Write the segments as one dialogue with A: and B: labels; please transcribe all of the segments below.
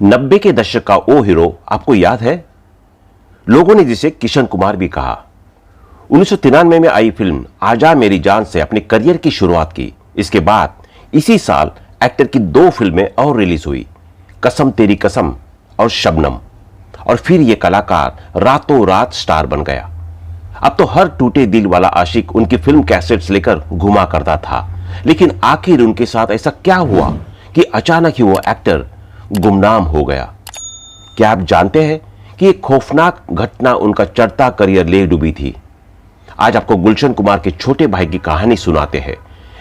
A: 90 के दशक का वो हीरो आपको याद है? लोगों ने जिसे किशन कुमार भी कहा। 1993 में आई फिल्म आजा मेरी जान से अपने करियर की शुरुआत की। इसके बाद इसी साल एक्टर की 2 फिल्में और रिलीज हुई, कसम तेरी कसम और शबनम। और फिर ये कलाकार रातों रात स्टार बन गया। अब तो हर टूटे दिल वाला आशिक उनकी फिल्म कैसेट्स लेकर घुमा करता था। लेकिन आखिर उनके साथ ऐसा क्या हुआ कि अचानक ही वो एक्टर गुमनाम हो गया? क्या आप जानते हैं कि एक खौफनाक घटना उनका चढ़ता करियर ले डूबी थी? आज आपको गुलशन कुमार के छोटे भाई की कहानी सुनाते हैं।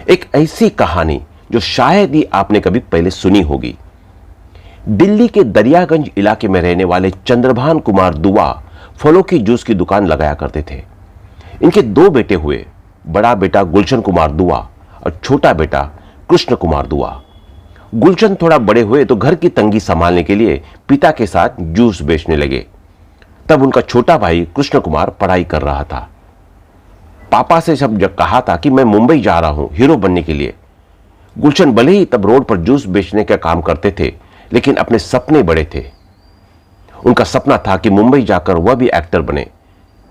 A: एक ऐसी कहानी जो शायद ही आपने कभी पहले सुनी होगी। दिल्ली के दरियागंज इलाके में रहने वाले चंद्रभान कुमार दुआ फलों की जूस की दुकान लगाया करते थे। इनके 2 बेटे हुए, बड़ा बेटा गुलशन कुमार दुआ और छोटा बेटा कृष्ण कुमार दुआ। गुलशन थोड़ा बड़े हुए तो घर की तंगी संभालने के लिए पिता के साथ जूस बेचने लगे। तब उनका छोटा भाई कृष्ण कुमार पढ़ाई कर रहा था। पापा से जब कहा था कि मैं मुंबई जा रहा हूं हीरो बनने के लिए। गुलशन भले ही तब रोड पर जूस बेचने का काम करते थे, लेकिन अपने सपने बड़े थे। उनका सपना था कि मुंबई जाकर वह भी एक्टर बने।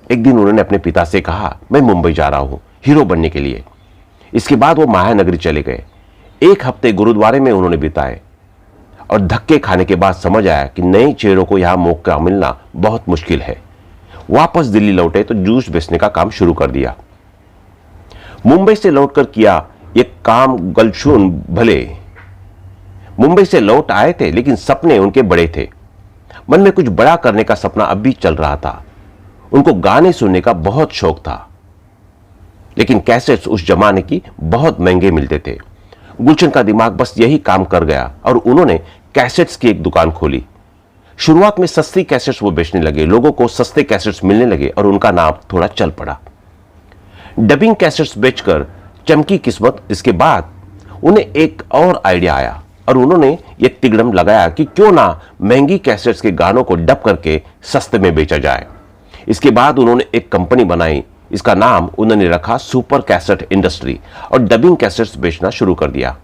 A: एक दिन उन्होंने अपने पिता से कहा, मैं मुंबई जा रहा हूं हीरो बनने के लिए। इसके बाद वो महानगरी चले गए। 1 हफ्ते गुरुद्वारे में उन्होंने बिताए और धक्के खाने के बाद समझ आया कि नए चेहरों को यहां मौका मिलना बहुत मुश्किल है। वापस दिल्ली लौटे तो जूस बेचने का काम शुरू कर दिया। मुंबई से लौटकर किया ये काम गुलशन भले मुंबई से लौट आए थे, लेकिन सपने उनके बड़े थे। मन में कुछ बड़ा करने का सपना अब भी चल रहा था। उनको गाने सुनने का बहुत शौक था, लेकिन कैसेट्स उस जमाने की बहुत महंगे मिलते थे। गुलशन का दिमाग बस यही काम कर गया और उन्होंने कैसेट्स की एक दुकान खोली। शुरुआत में सस्ती कैसेट्स वो बेचने लगे, लोगों को सस्ते कैसेट्स मिलने लगे और उनका नाम थोड़ा चल पड़ा। डबिंग कैसेट्स बेचकर चमकी किस्मत। इसके बाद उन्हें एक और आइडिया आया और उन्होंने ये तिगड़म लगाया कि क्यों ना महंगी कैसेट्स के गानों को डब करके सस्ते में बेचा जाए। इसके बाद उन्होंने एक कंपनी बनाई। इसका नाम उन्होंने रखा सुपर कैसेट इंडस्ट्री और डबिंग कैसेट्स बेचना शुरू कर दिया।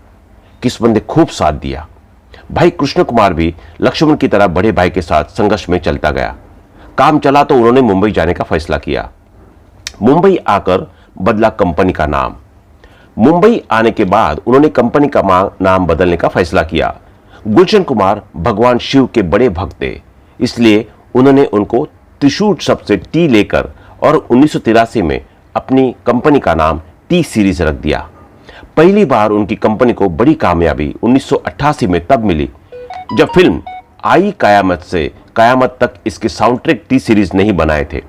A: किस्मत ने खूब साथ दिया। भाई कृष्ण कुमार भी लक्ष्मण की तरह बड़े भाई के साथ संघर्ष में चलता गया। काम चला तो उन्होंने मुंबई जाने का फैसला किया। मुंबई आकर बदला कंपनी का नाम। मुंबई आने के बाद उन्होंने कंपनी का नाम बदलने का फैसला किया। गुलशन कुमार भगवान शिव के बड़े भक्त थे, इसलिए उन्होंने उनको त्रिशूल शब्द से टी लेकर और 1983 में अपनी कंपनी का नाम टी सीरीज रख दिया। पहली बार उनकी कंपनी को बड़ी कामयाबी 1988 में तब मिली जब फिल्म आई कयामत से कयामत तक इसके साउंडट्रैक टी सीरीज नहीं बनाए थे।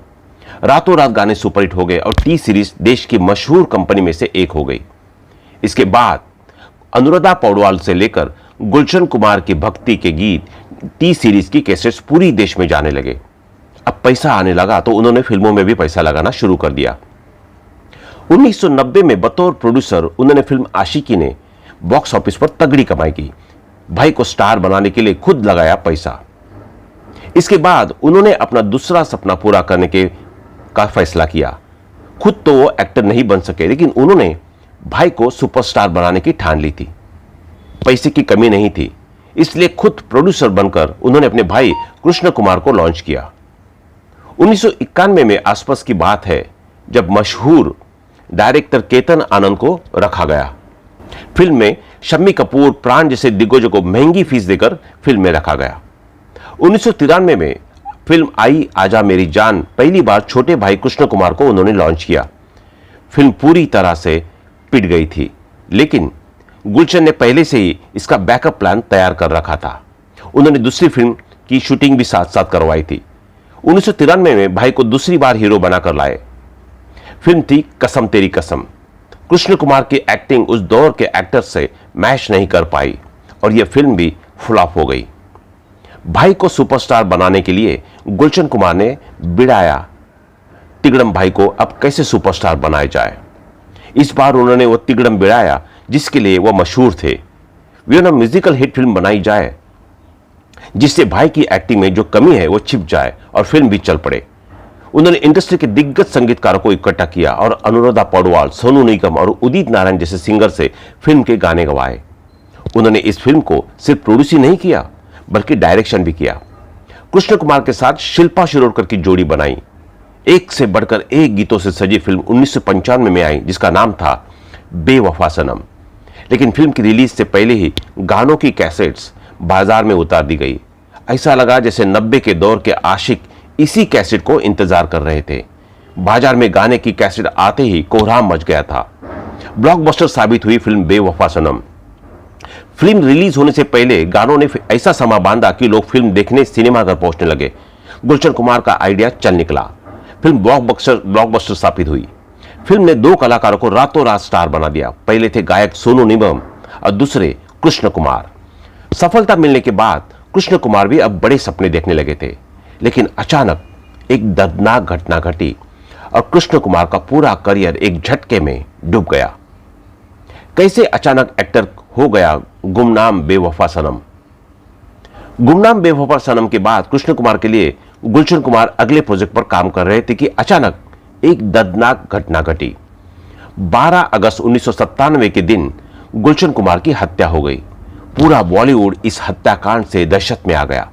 A: रातों रात गाने सुपरहिट हो गए और टी सीरीज देश की मशहूर कंपनी में से एक हो गई। इसके बाद अनुराधा पौडवाल से लेकर गुलशन कुमार की भक्ति के गीत टी सीरीज की कैसेट्स पूरी देश में जाने लगे। अब पैसा आने लगा तो उन्होंने फिल्मों में भी पैसा लगाना शुरू कर दिया। 1990 में बतौर प्रोड्यूसर उन्होंने फिल्म आशिकी ने बॉक्स ऑफिस पर तगड़ी कमाई की। भाई को स्टार बनाने के लिए खुद लगाया पैसा। इसके बाद उन्होंने अपना दूसरा सपना पूरा करने का फैसला किया। खुद तो वो एक्टर नहीं बन सके, लेकिन उन्होंने भाई को सुपरस्टार बनाने की ठान ली थी। पैसे की कमी नहीं थी, इसलिए खुद प्रोड्यूसर बनकर उन्होंने अपने भाई कृष्ण कुमार को लॉन्च किया। 1991 में आसपास की बात है जब मशहूर डायरेक्टर केतन आनंद को रखा गया। फिल्म में शम्मी कपूर, प्राण जैसे दिग्गजों को महंगी फीस देकर फिल्म में रखा गया। 1993 में फिल्म आई आजा मेरी जान। पहली बार छोटे भाई कृष्ण कुमार को उन्होंने लॉन्च किया। फिल्म पूरी तरह से पिट गई थी, लेकिन गुलशन ने पहले से ही इसका बैकअप प्लान तैयार कर रखा था। उन्होंने दूसरी फिल्म की शूटिंग भी साथ साथ करवाई थी। 1993 में भाई को दूसरी बार हीरो बनाकर लाए। फिल्म थी कसम तेरी कसम। कृष्ण कुमार की एक्टिंग उस दौर के एक्टर से मैच नहीं कर पाई और यह फिल्म भी फ्लॉप हो गई। भाई को सुपरस्टार बनाने के लिए गुलशन कुमार ने बिड़ाया तिगड़म भाई को अब कैसे सुपरस्टार बनाया जाए। इस बार उन्होंने वो तिगड़म बिड़ाया जिसके लिए वो मशहूर थे। वे ना म्यूजिकल हिट फिल्म बनाई जाए जिससे भाई की एक्टिंग में जो कमी है वो छिप जाए और फिल्म भी चल पड़े। उन्होंने इंडस्ट्री के दिग्गज संगीतकारों को इकट्ठा किया और अनुराधा पौडवाल, सोनू निगम और उदित नारायण जैसे सिंगर से फिल्म के गाने गवाए। उन्होंने इस फिल्म को सिर्फ प्रोड्यूस ही नहीं किया, बल्कि डायरेक्शन भी किया। कृष्ण कुमार के साथ शिल्पा शिरोडकर की जोड़ी बनाई। एक से बढ़कर एक गीतों से सजी फिल्म 1995 में आई, जिसका नाम था बेवफा सनम। लेकिन फिल्म की रिलीज से पहले ही गानों की कैसेट्स बाजार में उतार दी गई। ऐसा लगा जैसे 90 के दौर के आशिक इसी कैसेट को इंतजार कर रहे थे। बाजार में गाने की कैसेट आते ही कोहराम मच गया था। ब्लॉकबस्टर साबित हुई फिल्म बेवफा सनम। फिल्म रिलीज होने से पहले गानों ने ऐसा समा बांधा कि लोग फिल्म देखने सिनेमाघर पहुंचने लगे। गुलशन कुमार का आइडिया चल निकला। फिल्म ब्लॉकबस्टर साबित हुई। फिल्म ने दो कलाकारों को रातों रात स्टार बना दिया। पहले थे गायक सोनू निगम और दूसरे कृष्ण कुमार। सफलता मिलने के बाद कृष्ण कुमार भी अब बड़े सपने देखने लगे थे। लेकिन अचानक एक दर्दनाक घटना घटी और कृष्ण कुमार का पूरा करियर एक झटके में डूब गया। कैसे अचानक एक्टर हो गया गुमनाम बेवफा सनम। गुमनाम बेवफा सनम के बाद कृष्ण कुमार के लिए गुलशन कुमार अगले प्रोजेक्ट पर काम कर रहे थे कि अचानक एक दर्दनाक घटना घटी। 12 अगस्त 1997 के दिन गुलशन कुमार की हत्या हो गई। पूरा बॉलीवुड इस हत्याकांड से दहशत में आ गया।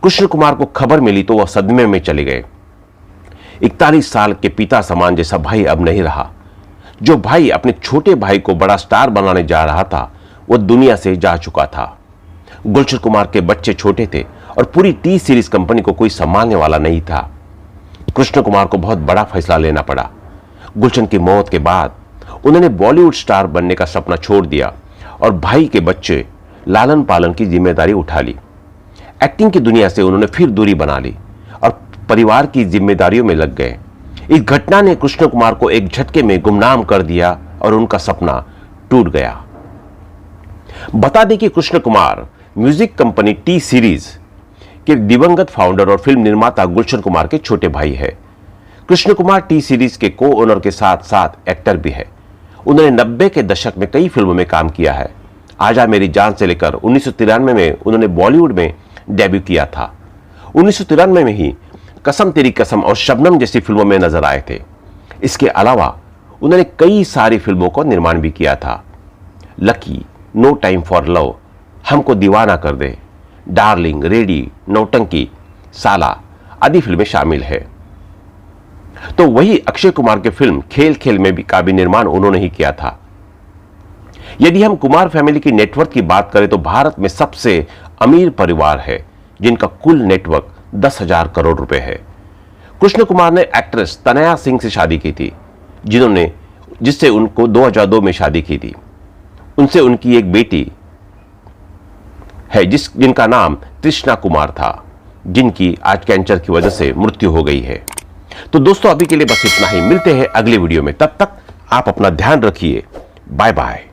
A: कृष्ण कुमार को खबर मिली तो वह सदमे में चले गए। 41 साल के पिता समान जैसा भाई अब नहीं रहा। जो भाई अपने छोटे भाई को बड़ा स्टार बनाने जा रहा था, वह दुनिया से जा चुका था। गुलशन कुमार के बच्चे छोटे थे और पूरी टी सीरीज कंपनी को कोई संभालने वाला नहीं था। कृष्ण कुमार को बहुत बड़ा फैसला लेना पड़ा। गुलशन की मौत के बाद उन्होंने बॉलीवुड स्टार बनने का सपना छोड़ दिया और भाई के बच्चे लालन पालन की जिम्मेदारी उठा ली। एक्टिंग की दुनिया से उन्होंने फिर दूरी बना ली और परिवार की जिम्मेदारियों में लग गए। इस घटना ने कृष्ण कुमार को एक झटके में गुमनाम कर दिया और उनका सपना टूट गया। बता दें कि Krishna Kumar music company T series के दिवंगत फाउंडर और फिल्म निर्माता गुलशन कुमार के छोटे भाई है। कृष्ण कुमार टी सीरीज के को ओनर के साथ साथ एक्टर भी है। उन्होंने 90 के दशक में कई फिल्मों में काम किया है। आजा मेरी जान से लेकर 1993 में उन्होंने बॉलीवुड में डेब्यू किया था। 1993 में ही कसम तेरी कसम और शबनम जैसी फिल्मों में नजर आए थे। इसके अलावा उन्होंने कई सारी फिल्मों का निर्माण भी किया था। Lucky, no time for love, हमको दीवाना कर दे, डार्लिंग, रेडी, नौटंकी, साला आदि फिल्में शामिल है। तो वही अक्षय कुमार के फिल्म खेल खेल में भी का भी निर्माण उन्होंने ही किया था। यदि हम कुमार फैमिली की नेटवर्क की बात करें तो भारत में सबसे अमीर परिवार है, जिनका कुल नेटवर्क 10,000 करोड़ रुपए है। कृष्ण कुमार ने एक्ट्रेस तनया सिंह से शादी की थी, जिससे उनको 2002 में शादी की थी। उनसे उनकी एक बेटी है जिनका नाम तृष्णा कुमार था, जिनकी आज कैंसर की वजह से मृत्यु हो गई है। तो दोस्तों, अभी के लिए बस इतना ही। मिलते हैं अगले वीडियो में। तब तक आप अपना ध्यान रखिए। Bye bye.